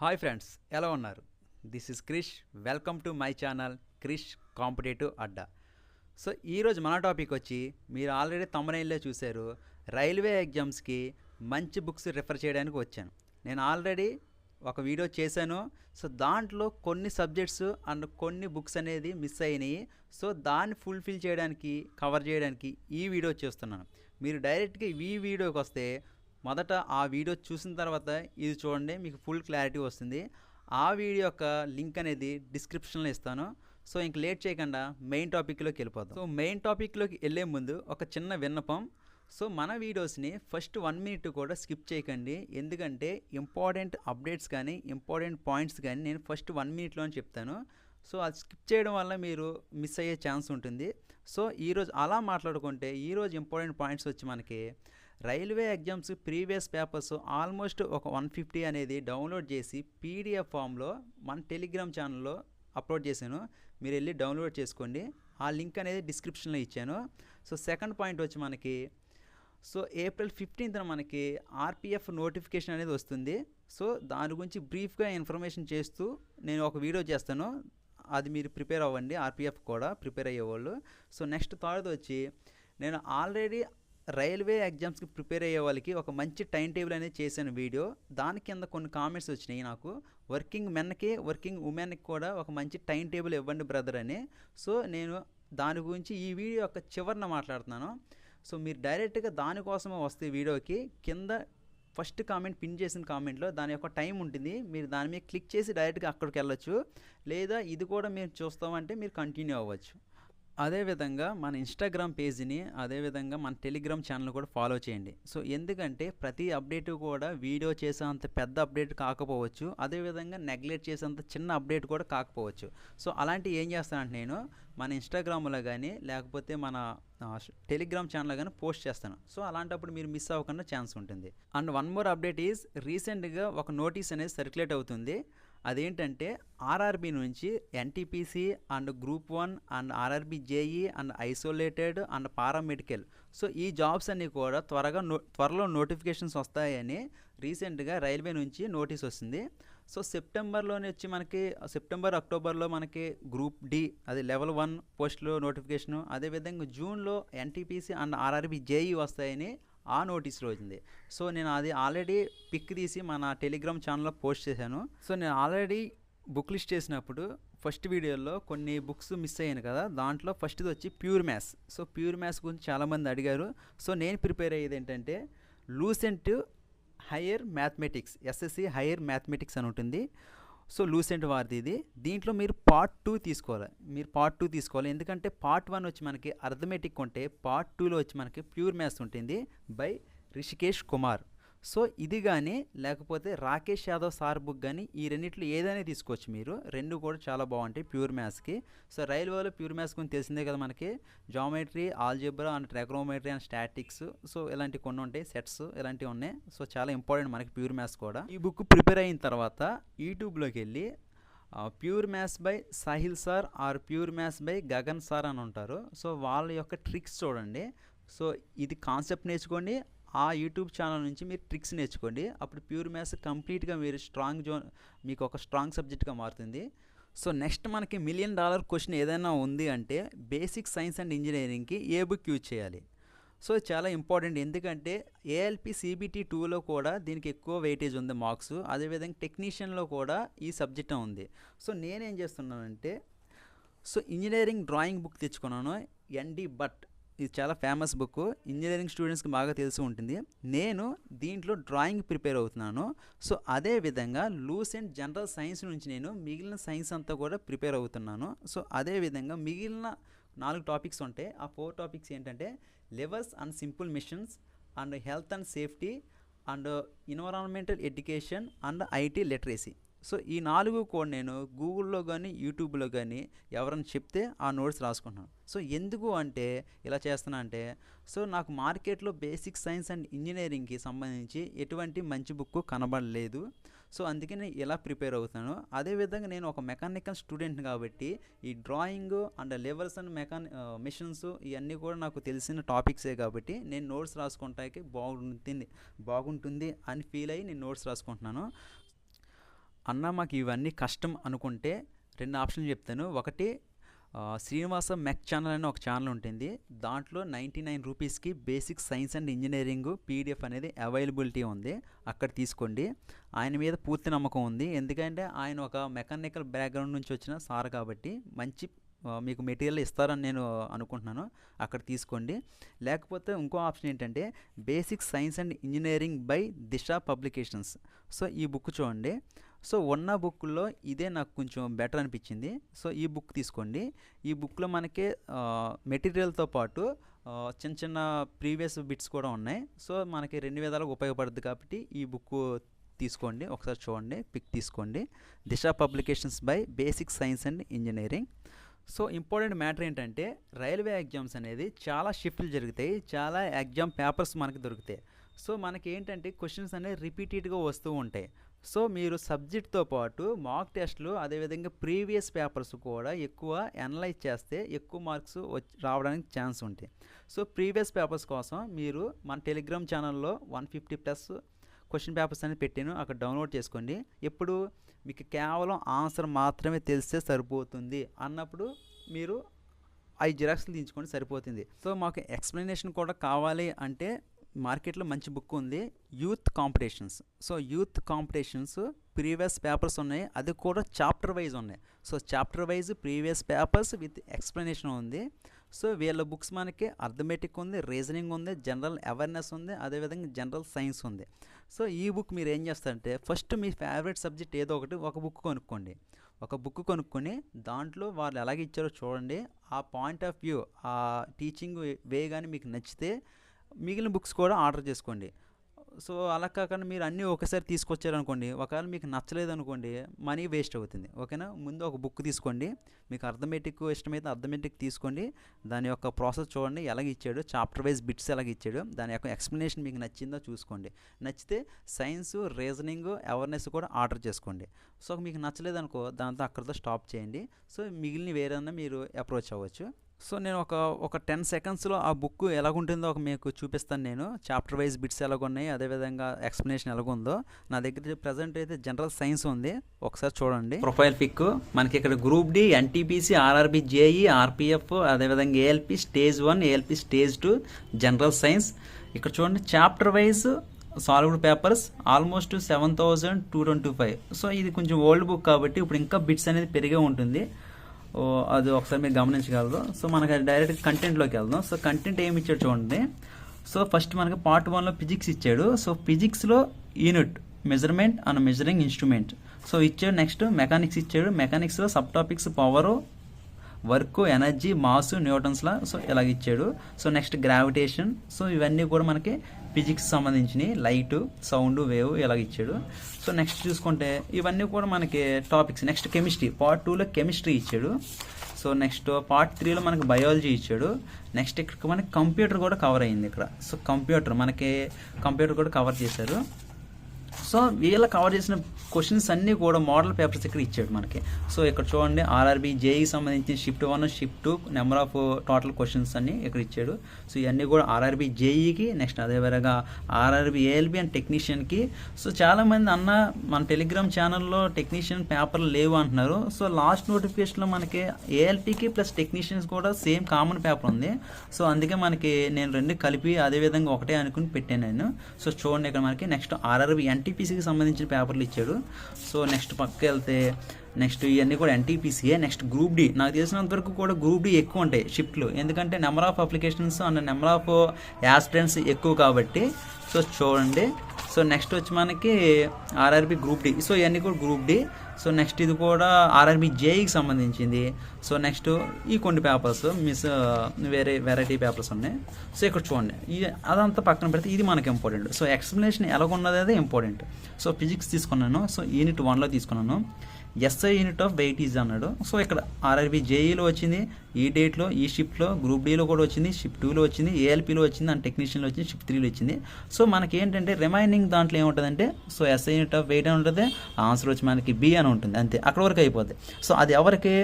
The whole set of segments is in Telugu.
హాయ్ ఫ్రెండ్స్, ఎలా ఉన్నారు? This is Krish. Welcome to my channel Krish competitive Adda. So ఈరోజు మన టాపిక్ వచ్చి, మీరు ఆల్రెడీ తమ్మునైల్లో చూశారు, రైల్వే ఎగ్జామ్స్కి మంచి బుక్స్ రిఫర్ చేయడానికి వచ్చాను. నేను ఆల్రెడీ ఒక వీడియో చేశాను. సో దాంట్లో కొన్ని సబ్జెక్ట్స్ అండ్ కొన్ని బుక్స్ అనేది మిస్ అయినాయి. సో దాన్ని ఫుల్ఫిల్ చేయడానికి, కవర్ చేయడానికి ఈ వీడియో చేస్తున్నాను. మీరు డైరెక్ట్గా ఈ వీడియోకి వస్తే మొదట ఆ వీడియో చూసిన తర్వాత ఇది చూడండి, మీకు ఫుల్ క్లారిటీ వస్తుంది. ఆ వీడియో యొక్క లింక్ అనేది డిస్క్రిప్షన్లో ఇస్తాను. సో ఇంక లేట్ చేయకుండా మెయిన్ టాపిక్లోకి వెళ్ళిపోతాం. సో మెయిన్ టాపిక్లోకి వెళ్ళే ముందు ఒక చిన్న విన్నపం. సో మన వీడియోస్ని ఫస్ట్ 1 minute కూడా స్కిప్ చేయకండి. ఎందుకంటే ఇంపార్టెంట్ అప్డేట్స్ కానీ ఇంపార్టెంట్ పాయింట్స్ కానీ నేను ఫస్ట్ 1 minuteలో చెప్తాను. సో అది స్కిప్ చేయడం వల్ల మీరు మిస్ అయ్యే ఛాన్స్ ఉంటుంది. సో ఈరోజు అలా మాట్లాడుకుంటే ఈరోజు ఇంపార్టెంట్ పాయింట్స్ వచ్చి మనకి railway exams previous papers almost ఒక 150 అనేది డౌన్లోడ్ చేసి పీడిఎఫ్ ఫామ్లో మన టెలిగ్రామ్ ఛానల్లో అప్లోడ్ చేశాను. మీరు వెళ్ళి డౌన్లోడ్ చేసుకోండి. ఆ లింక్ అనేది డిస్క్రిప్షన్లో ఇచ్చాను. సో సెకండ్ పాయింట్ వచ్చి మనకి సో April 15th మనకి ఆర్పిఎఫ్ నోటిఫికేషన్ అనేది వస్తుంది. సో దాని గురించి బ్రీఫ్గా ఇన్ఫర్మేషన్ చేస్తూ నేను ఒక వీడియో చేస్తాను. అది మీరు ప్రిపేర్ అవ్వండి, ఆర్పిఎఫ్ కూడా ప్రిపేర్ అయ్యేవాళ్ళు. సో నెక్స్ట్ థర్డ్ వచ్చి, నేను ఆల్రెడీ రైల్వే ఎగ్జామ్స్కి ప్రిపేర్ అయ్యే వాళ్ళకి ఒక మంచి టైం టేబుల్ అనేది చేశాను వీడియో. దాని కింద కొన్ని కామెంట్స్ వచ్చినాయి నాకు, వర్కింగ్ మెన్కి వర్కింగ్ ఉమెన్కి కూడా ఒక మంచి టైం టేబుల్ ఇవ్వండి బ్రదర్ అని. సో నేను దాని గురించి ఈ వీడియో యొక్క చివరిన మాట్లాడుతున్నాను. సో మీరు డైరెక్ట్గా దానికోసమే వస్తే వీడియోకి కింద ఫస్ట్ కామెంట్ పిన్ చేసిన కామెంట్లో దాని యొక్క టైం ఉంటుంది. మీరు దాని మీద క్లిక్ చేసి డైరెక్ట్గా అక్కడికి వెళ్ళొచ్చు, లేదా ఇది కూడా మీరు చూస్తామంటే మీరు కంటిన్యూ అవ్వచ్చు. అదేవిధంగా మన ఇన్స్టాగ్రామ్ పేజీని, అదేవిధంగా మన టెలిగ్రామ్ ఛానల్ కూడా ఫాలో చేయండి. సో ఎందుకంటే ప్రతి అప్డేట్ కూడా వీడియో చేసేంత పెద్ద అప్డేట్ కాకపోవచ్చు, అదేవిధంగా నెగ్లెక్ట్ చేసేంత చిన్న అప్డేట్ కూడా కాకపోవచ్చు. సో అలాంటివి ఏం చేస్తానంటే నేను మన ఇన్స్టాగ్రామ్లో కానీ లేకపోతే మన టెలిగ్రామ్ ఛానల్లో కానీ పోస్ట్ చేస్తాను. సో అలాంటప్పుడు మీరు మిస్ అవ్వకుండా ఛాన్స్ ఉంటుంది. And one more update is, రీసెంట్గా ఒక నోటీస్ అనేది సర్క్యులేట్ అవుతుంది. అదేంటంటే ఆర్ఆర్బి నుంచి NTPC and group 1 and RRB JEE and isolated and paramedical, so ఈ జాబ్స్ అన్నీ కూడా త్వరలో నోటిఫికేషన్స్ వస్తాయని రీసెంట్గా రైల్వే నుంచి నోటీస్ వస్తుంది. సో సెప్టెంబర్లోనే వచ్చి మనకి సెప్టెంబర్ అక్టోబర్లో మనకి గ్రూప్ డి, అది లెవెల్ 1 పోస్టులో నోటిఫికేషను, అదేవిధంగా జూన్లో ఎన్టీపీసీ అండ్ ఆర్ఆర్బి జేఈ వస్తాయని ఆ నోటీస్లో వచ్చింది. సో నేను అది ఆల్రెడీ పిక్ తీసి మన టెలిగ్రామ్ ఛానల్లో పోస్ట్ చేశాను. సో నేను ఆల్రెడీ బుక్ లిస్ట్ చేసినప్పుడు ఫస్ట్ వీడియోలో కొన్ని బుక్స్ మిస్ అయ్యాను కదా, దాంట్లో ఫస్ట్ది వచ్చి pure maths. So pure maths గురించి చాలామంది అడిగారు. సో నేను ప్రిపేర్ అయ్యేది ఏంటంటే Lucent hire mathematics, SSC hire mathematics అని ఉంటుంది. సో లూసెంట్ వారిది ఇది. దీంట్లో మీరు పార్ట్ 2 తీసుకోవాలి. ఎందుకంటే పార్ట్ 1 వచ్చి మనకి అర్థమెటిక్ ఉంటే పార్ట్ 2లో వచ్చి మనకి ప్యూర్ మ్యాథ్స్ ఉంటుంది బై రిషికేష్ కుమార్. సో ఇది కానీ లేకపోతే రాకేష్ యాదవ్ సార్ బుక్ కానీ ఈ రెండిట్లో ఏదైనా తీసుకోవచ్చు మీరు. రెండు కూడా చాలా బాగుంటాయి ప్యూర్ మ్యాథ్స్కి. సో రైల్వేలో ప్యూర్ మ్యాథ్స్ గురించి తెలిసిందే కదా మనకి, geometry, algebra and trigonometry and statics, so ఇలాంటివి కొన్ని ఉంటాయి, సెట్స్ ఇలాంటివి ఉన్నాయి. సో చాలా ఇంపార్టెంట్ మనకి ప్యూర్ మ్యాథ్స్ కూడా. ఈ బుక్ ప్రిపేర్ అయిన తర్వాత యూట్యూబ్లోకి వెళ్ళి pure maths by Sahil sir or pure maths by Gagan sir అని ఉంటారు. సో వాళ్ళ యొక్క ట్రిక్స్ చూడండి. సో ఇది కాన్సెప్ట్ నేర్చుకోండి, ఆ యూట్యూబ్ ఛానల్ నుంచి మీరు ట్రిక్స్ నేర్చుకోండి. అప్పుడు ప్యూర్ మ్యాథ్స్ కంప్లీట్గా మీరు మీకు ఒక స్ట్రాంగ్ సబ్జెక్ట్గా మారుతుంది. సో నెక్స్ట్ మనకి $1 million క్వశ్చన్ ఏదైనా ఉంది అంటే బేసిక్ సైన్స్ అండ్ ఇంజనీరింగ్కి ఏ బుక్ యూజ్ చేయాలి. సో చాలా ఇంపార్టెంట్, ఎందుకంటే ఏఎల్పి సిబిటి 2లో కూడా దీనికి ఎక్కువ వెయిటేజ్ ఉంది మార్క్స్, అదేవిధంగా టెక్నీషియన్లో కూడా ఈ సబ్జెక్ట్ ఉంది. సో నేనేం చేస్తున్నానంటే సో ఇంజనీరింగ్ డ్రాయింగ్ బుక్ తెచ్చుకున్నాను, ఎన్డి భట్. ఇది చాలా ఫేమస్ బుక్, ఇంజనీరింగ్ స్టూడెంట్స్కి బాగా తెలిసి ఉంటుంది. నేను దీంట్లో డ్రాయింగ్ ప్రిపేర్ అవుతున్నాను. సో అదేవిధంగా లూసెంట్ జనరల్ సైన్స్ నుంచి నేను మిగిలిన సైన్స్ అంతా కూడా ప్రిపేర్ అవుతున్నాను. సో అదేవిధంగా మిగిలిన 4 టాపిక్స్ ఉంటాయి. ఆ 4 టాపిక్స్ ఏంటంటే levels and simple machines and health and safety and environmental education and IT literacy. So ఈ 4 కూడా నేను గూగుల్లో కానీ యూట్యూబ్లో కానీ ఎవరైనా చెప్తే ఆ నోట్స్ రాసుకుంటున్నాను. సో ఎందుకు అంటే ఇలా చేస్తున్నా అంటే, సో నాకు మార్కెట్లో బేసిక్ సైన్స్ అండ్ ఇంజనీరింగ్కి సంబంధించి ఎటువంటి మంచి బుక్ కనబడలేదు. సో అందుకే నేను ఇలా ప్రిపేర్ అవుతాను. అదేవిధంగా నేను ఒక మెకానికల్ స్టూడెంట్ కాబట్టి ఈ drawing and levels and machines ఇవన్నీ కూడా నాకు తెలిసిన టాపిక్సే కాబట్టి నేను నోట్స్ రాసుకుంటానికి బాగుంటుంది అని ఫీల్ అయ్యి నేను నోట్స్ రాసుకుంటున్నాను. అన్న మాకు ఇవన్నీ కష్టం అనుకుంటే 2 ఆప్షన్లు చెప్తాను. ఒకటి శ్రీనివాస మెక్ ఛానల్ అని ఒక ఛానల్ ఉంటుంది. దాంట్లో 99 రూపీస్కి basic science and engineering PDF అనేది అవైలబిలిటీ ఉంది. అక్కడ తీసుకోండి. ఆయన మీద పూర్తి నమ్మకం ఉంది. ఎందుకంటే ఆయన ఒక మెకానికల్ బ్యాక్గ్రౌండ్ నుంచి వచ్చిన సార్ కాబట్టి మంచి మీకు మెటీరియల్ ఇస్తారని నేను అనుకుంటున్నాను. అక్కడ తీసుకోండి. లేకపోతే ఇంకో ఆప్షన్ ఏంటంటే basic science and engineering by Disha publications. So ఈ బుక్ చూడండి. సో ఉన్న బుక్లో ఇదే నాకు కొంచెం బెటర్ అనిపించింది. సో ఈ బుక్ తీసుకోండి. ఈ బుక్లో మనకి మెటీరియల్తో పాటు చిన్న చిన్న ప్రీవియస్ బిట్స్ కూడా ఉన్నాయి. సో మనకి 2 విధాలుగా ఉపయోగపడుతుంది కాబట్టి ఈ బుక్ తీసుకోండి. ఒకసారి చూడండి, పిక్ తీసుకోండి. Disha publications by basic science and engineering. So important matter ఏంటంటే రైల్వే ఎగ్జామ్స్ అనేది చాలా షిఫ్ట్లు జరుగుతాయి, చాలా ఎగ్జామ్ పేపర్స్ మనకి దొరుకుతాయి. సో మనకి ఏంటంటే క్వశ్చన్స్ అనేవి రిపీటెడ్గా వస్తూ ఉంటాయి. సో మీరు సబ్జెక్ట్తో పాటు మాక్ టెస్ట్లు అదేవిధంగా ప్రీవియస్ పేపర్స్ కూడా ఎక్కువ అనలైజ్ చేస్తే ఎక్కువ మార్క్స్ రావడానికి ఛాన్స్ ఉంటాయి. సో ప్రీవియస్ పేపర్స్ కోసం మీరు మన టెలిగ్రామ్ ఛానల్లో 150+ క్వశ్చన్ పేపర్స్ అనేది పెట్టాను, అక్కడ డౌన్లోడ్ చేసుకోండి. ఎప్పుడు మీకు కేవలం ఆన్సర్ మాత్రమే తెలిస్తే సరిపోతుంది అన్నప్పుడు మీరు 5 జిరాక్స్లు తీయించుకొని సరిపోతుంది. సో మాకు ఎక్స్ప్లెనేషన్ కూడా కావాలి అంటే మార్కెట్లో మంచి బుక్ ఉంది, youth competitions. So youth competitions previous papers ఉన్నాయి, అది కూడా చాప్టర్ వైజ్ ఉన్నాయి. So chapter wise previous papers with explanation ఉంది. సో వీళ్ళ బుక్స్ మనకి అర్థమెటిక్ ఉంది, రీజనింగ్ ఉంది, జనరల్ అవేర్నెస్ ఉంది, అదేవిధంగా జనరల్ సైన్స్ ఉంది. సో ఈ బుక్ మీరు ఏం చేస్తారంటే ఫస్ట్ మీ ఫేవరెట్ సబ్జెక్ట్ ఏదో ఒక బుక్ కొనుక్కోండి. ఒక బుక్ కొనుక్కొని దాంట్లో వాళ్ళు ఎలాగ ఇచ్చారో చూడండి. ఆ పాయింట్ ఆఫ్ వ్యూ, ఆ టీచింగ్ వే కానీ మీకు నచ్చితే మిగిలిన బుక్స్ కూడా ఆర్డర్ చేసుకోండి. సో అలా కాకుండా మీరు అన్నీ ఒకసారి తీసుకొచ్చారనుకోండి, ఒకవేళ మీకు నచ్చలేదు అనుకోండి, మనీ వేస్ట్ అవుతుంది. ఓకేనా? ముందు ఒక బుక్ తీసుకోండి, మీకు అర్థమెటిక్ ఇష్టమైతే అర్థమెటిక్ తీసుకోండి, దాని యొక్క ప్రాసెస్ చూడండి, ఎలాగ ఇచ్చాడు, చాప్టర్ వైజ్ బిట్స్ ఎలాగ ఇచ్చాడు, దాని యొక్క ఎక్స్ప్లెనేషన్ మీకు నచ్చిందో చూసుకోండి. నచ్చితే సైన్స్, రీజనింగ్, అవేర్నెస్ కూడా ఆర్డర్ చేసుకోండి. సో మీకు నచ్చలేదు అనుకో, దాంతో అక్కడితో స్టాప్ చేయండి. సో మిగిలిన వేరేదన్నా మీరు అప్రోచ్ అవ్వచ్చు. సో నేను ఒక 10 సెకండ్స్లో ఆ బుక్ ఎలాగుంటుందో మీకు చూపిస్తాను. నేను చాప్టర్ వైజ్ బిట్స్ ఎలాగున్నాయి, అదేవిధంగా ఎక్స్ప్లెనేషన్ ఎలాగుందో. నా దగ్గర ప్రజెంట్ అయితే జనరల్ సైన్స్ ఉంది, ఒకసారి చూడండి. ప్రొఫైల్ పిక్ మనకి ఇక్కడ group D, NTPC, RRB, JE, RPF, అదేవిధంగా ALP stage 1, ALP stage 2, general science. ఇక్కడ చూడండి chapter wise solved papers almost 7225. So ఇది కొంచెం ఓల్డ్ బుక్ కాబట్టి ఇప్పుడు ఇంకా బిట్స్ అనేది పెరిగే ఉంటుంది. అది ఒకసారి మీరు గమనించగలరు. సో మనకి డైరెక్ట్ కంటెంట్లోకి వెళ్దాం. సో కంటెంట్ ఏమి ఇచ్చాడు చూడండి. సో ఫస్ట్ మనకి పార్ట్ 1లో ఫిజిక్స్ ఇచ్చాడు. సో ఫిజిక్స్లో unit measurement and measuring instrument so ఇచ్చాడు. నెక్స్ట్ మెకానిక్స్ ఇచ్చాడు. మెకానిక్స్లో sub topics power, work, energy, mass, Newton's law so ఇలాగ ఇచ్చాడు. So next gravitation. సో ఇవన్నీ కూడా మనకి ఫిజిక్స్ సంబంధించినవి, లైట్, సౌండ్, వేవ్ ఇలాగ ఇచ్చాడు. సో నెక్స్ట్ చూసుకుంటే ఇవన్నీ కూడా మనకి టాపిక్స్. నెక్స్ట్ కెమిస్ట్రీ, పార్ట్ 2లో కెమిస్ట్రీ ఇచ్చాడు. సో నెక్స్ట్ పార్ట్ 3లో మనకి బయాలజీ ఇచ్చాడు. నెక్స్ట్ ఇక్కడ మనకి కంప్యూటర్ కూడా కవర్ అయింది ఇక్కడ. సో కంప్యూటర్ కూడా కవర్ చేశారు. సో వీళ్ళ కవర్ చేసిన క్వశ్చన్స్ అన్నీ కూడా మోడల్ పేపర్స్ ఇక్కడ ఇచ్చాడు మనకి. సో ఇక్కడ చూడండి ఆర్ఆర్బి, జేఈకి సంబంధించి shift 1, shift 2 number of total questions అన్నీ ఇక్కడ ఇచ్చాడు. సో ఇవన్నీ కూడా ఆర్ఆర్బి, జేఈకి, నెక్స్ట్ అదేవిధంగా ఆర్ఆర్బి, ఏఎల్బి అండ్ టెక్నీషియన్కి. సో చాలామంది అన్న మన టెలిగ్రామ్ ఛానల్లో టెక్నీషియన్ పేపర్లు లేవు అంటున్నారు. సో లాస్ట్ నోటిఫికేషన్లో మనకి ఏఎల్పికి ప్లస్ టెక్నీషియన్స్ కూడా సేమ్ కామన్ పేపర్ ఉంది. సో అందుకే మనకి నేను 2 కలిపి అదేవిధంగా ఒకటే అనుకుని పెట్టాను నేను. సో చూడండి ఇక్కడ మనకి నెక్స్ట్ ఆర్ఆర్బి, ఎన్టీపీసీకి సంబంధించిన పేపర్లు ఇచ్చాడు. సో నెక్స్ట్ పక్కకి వెళ్తే నెక్స్ట్ ఇవన్నీ కూడా ఎన్టీపీసీఏ. నెక్స్ట్ గ్రూప్ డి, నాకు తెలిసినంత వరకు కూడా గ్రూప్ డి ఎక్కువ ఉంటాయి షిఫ్ట్లు, ఎందుకంటే number of applications and number of aspirants ఎక్కువ కాబట్టి. సో చూడండి. సో నెక్స్ట్ వచ్చి మనకి ఆర్ఆర్బి గ్రూప్ డి. సో ఇవన్నీ కూడా గ్రూప్ డి. సో నెక్స్ట్ ఇది కూడా ఆర్ఆర్బి, జేఈకి సంబంధించింది. సో నెక్స్ట్ ఈ కొన్ని పేపర్స్ వెరైటీ పేపర్స్ ఉన్నాయి. సో ఇక్కడ చూడండి, అదంతా పక్కన పెడితే ఇది మనకి ఇంపార్టెంట్. సో ఎక్స్ప్లెనేషన్ ఎలాగున్నది అదే ఇంపార్టెంట్. సో ఫిజిక్స్ తీసుకున్నాను. సో యూనిట్ 1లో తీసుకున్నాను. ఎస్ఐ యూనిట్ ఆఫ్ వెయిటీజ్ అన్నాడు. సో ఇక్కడ ఆర్ఆర్బి, జేఈలో వచ్చింది, ఈ డేట్లో, ఈ షిఫ్ట్లో, గ్రూప్ డీలో కూడా వచ్చింది, షిఫ్ట్ 2లో వచ్చింది, ఏఎల్పీలో వచ్చింది అండ్ టెక్నీషియన్లో వచ్చింది, షిఫ్ట్ 3లో వచ్చింది. సో మనకి ఏంటంటే రిమైనింగ్ దాంట్లో ఏముంటుందంటే so SI unit of weight అని ఉంటుంది, ఆన్సర్ వచ్చి మనకి బి అని ఉంటుంది, అంతే, అక్కడ వరకు అయిపోద్ది. సో అది ఎవరికి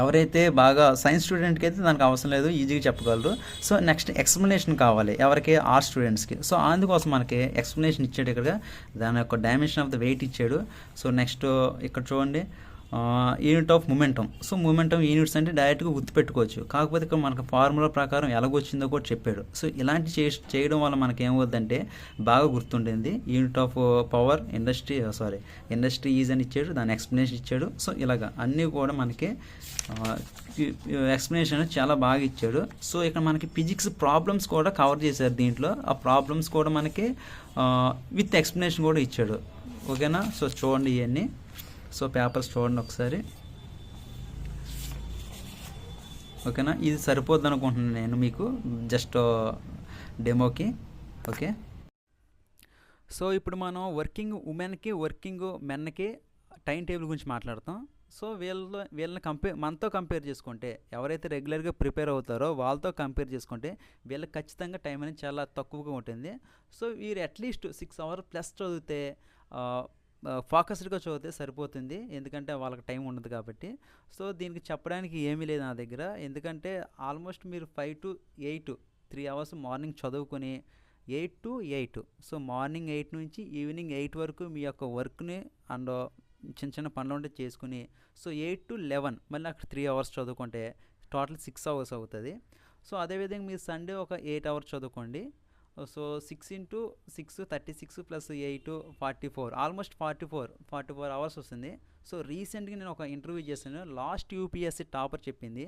ఎవరైతే బాగా సైన్స్ స్టూడెంట్కి అయితే దానికి అవసరం లేదు, ఈజీగా చెప్పగలరు. సో నెక్స్ట్ ఎక్స్ప్లెనేషన్ కావాలి ఎవరికి, ఆర్ట్స్ స్టూడెంట్స్కి. సో అందుకోసం మనకి ఎక్స్ప్లెనేషన్ ఇచ్చాడు ఇక్కడ, దాని యొక్క డైమెన్షన్ ఆఫ్ ద వెయిట్ ఇచ్చాడు. సో నెక్స్ట్ ఇక్కడ చూడండి, unit of momentum. So momentum units అంటే డైరెక్ట్గా గుర్తుపెట్టుకోవచ్చు, కాకపోతే ఇక్కడ మనకు ఫార్ములా ప్రకారం ఎలాగొచ్చిందో కూడా చెప్పాడు. సో ఇలాంటి చేయడం వల్ల మనకి ఏమవుద్దంటే బాగా గుర్తుండేది. Unit of power industry is అని ఇచ్చాడు, దాని ఎక్స్ప్లెనేషన్ ఇచ్చాడు. సో ఇలాగా అన్నీ కూడా మనకి ఎక్స్ప్లెనేషన్ చాలా బాగా ఇచ్చాడు. సో ఇక్కడ మనకి ఫిజిక్స్ ప్రాబ్లమ్స్ కూడా కవర్ చేశారు దీంట్లో. ఆ ప్రాబ్లమ్స్ కూడా మనకి విత్ ఎక్స్ప్లెనేషన్ కూడా ఇచ్చాడు. ఓకేనా? సో చూడండి ఇవన్నీ. సో పేపర్స్ చూడండి ఒకసారి. ఓకేనా? ఇది సరిపోద్ది అనుకుంటున్నాను నేను మీకు జస్ట్ డెమోకి. ఓకే, సో ఇప్పుడు మనం వర్కింగ్ ఉమెన్కి, వర్కింగ్ మెన్కి టైం టేబుల్ గురించి మాట్లాడతాం. సో వీళ్ళని మనతో కంపేర్ చేసుకుంటే, ఎవరైతే రెగ్యులర్గా ప్రిపేర్ అవుతారో వాళ్ళతో కంపేర్ చేసుకుంటే వీళ్ళకి ఖచ్చితంగా టైం అనేది చాలా తక్కువగా ఉంటుంది. సో వీరు అట్లీస్ట్ 6 hours ప్లస్ చదివితే, ఫోకస్డ్గా చదివితే సరిపోతుంది, ఎందుకంటే వాళ్ళకి టైం ఉండదు కాబట్టి. సో దీనికి చెప్పడానికి ఏమీ లేదు నా దగ్గర, ఎందుకంటే ఆల్మోస్ట్ మీరు 5 to 8 3 hours మార్నింగ్ చదువుకొని 8 to 8, సో మార్నింగ్ 8 నుంచి ఈవినింగ్ 8 వరకు మీ యొక్క వర్క్ని అండ్ చిన్న చిన్న పనులు ఉంటే చేసుకుని, సో 8 to 11 మళ్ళీ అక్కడ 3 hours చదువుకుంటే టోటల్ 6 hours అవుతుంది. సో అదేవిధంగా మీరు సండే ఒక 8 hours చదువుకోండి. So 6 into 6 36 plus 8 44, almost 44 hours వస్తుంది. సో రీసెంట్గా నేను ఒక ఇంటర్వ్యూ చేశాను, లాస్ట్ యూపీఎస్సీ టాపర్ చెప్పింది.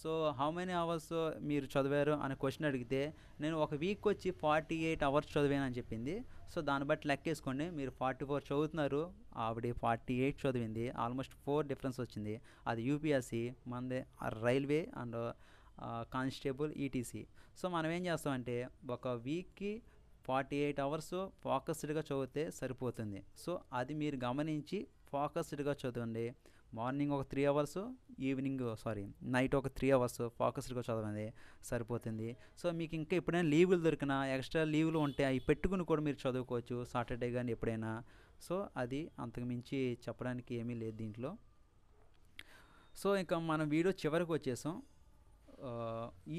సో హౌ మెనీ అవర్స్ మీరు చదివారు అనే క్వశ్చన్ అడిగితే నేను ఒక వీక్ వచ్చి 48 hours చదివాను అని చెప్పింది. సో దాన్ని బట్టి లెక్కేసుకోండి, మీరు 44 చదువుతున్నారు, ఆవిడ 48 చదివింది, ఆల్మోస్ట్ 4 డిఫరెన్స్ వచ్చింది. అది యూపీఎస్సీ, మనది railway and constable ETC. So మనం ఏం చేస్తామంటే ఒక వీక్కి 48 hours ఫోకస్డ్గా చదివితే సరిపోతుంది. సో అది మీరు గమనించి ఫోకస్డ్గా చదవండి. మార్నింగ్ ఒక 3 hours, నైట్ ఒక 3 hours ఫోకస్డ్గా చదవండి, సరిపోతుంది. సో మీకు ఇంకా ఎప్పుడైనా లీవులు దొరికినా, ఎక్స్ట్రా లీవులు ఉంటే అవి పెట్టుకుని కూడా మీరు చదువుకోవచ్చు, సాటర్డే కానీ ఎప్పుడైనా. సో అది అంతకుమించి చెప్పడానికి ఏమీ లేదు దీంట్లో. సో ఇంకా మనం వీడియో చివరికి వచ్చేసాం.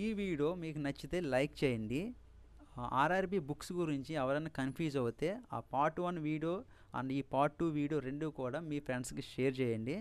ఈ వీడియో మీకు నచ్చితే లైక్ చేయండి. ఆర్ఆర్బీ బుక్స్ గురించి ఎవరైనా కన్ఫ్యూజ్ అవుతే ఆ పార్ట్ 1 వీడియో అండ్ ఈ పార్ట్ 2 వీడియో రెండు కూడా మీ ఫ్రెండ్స్కి షేర్ చేయండి.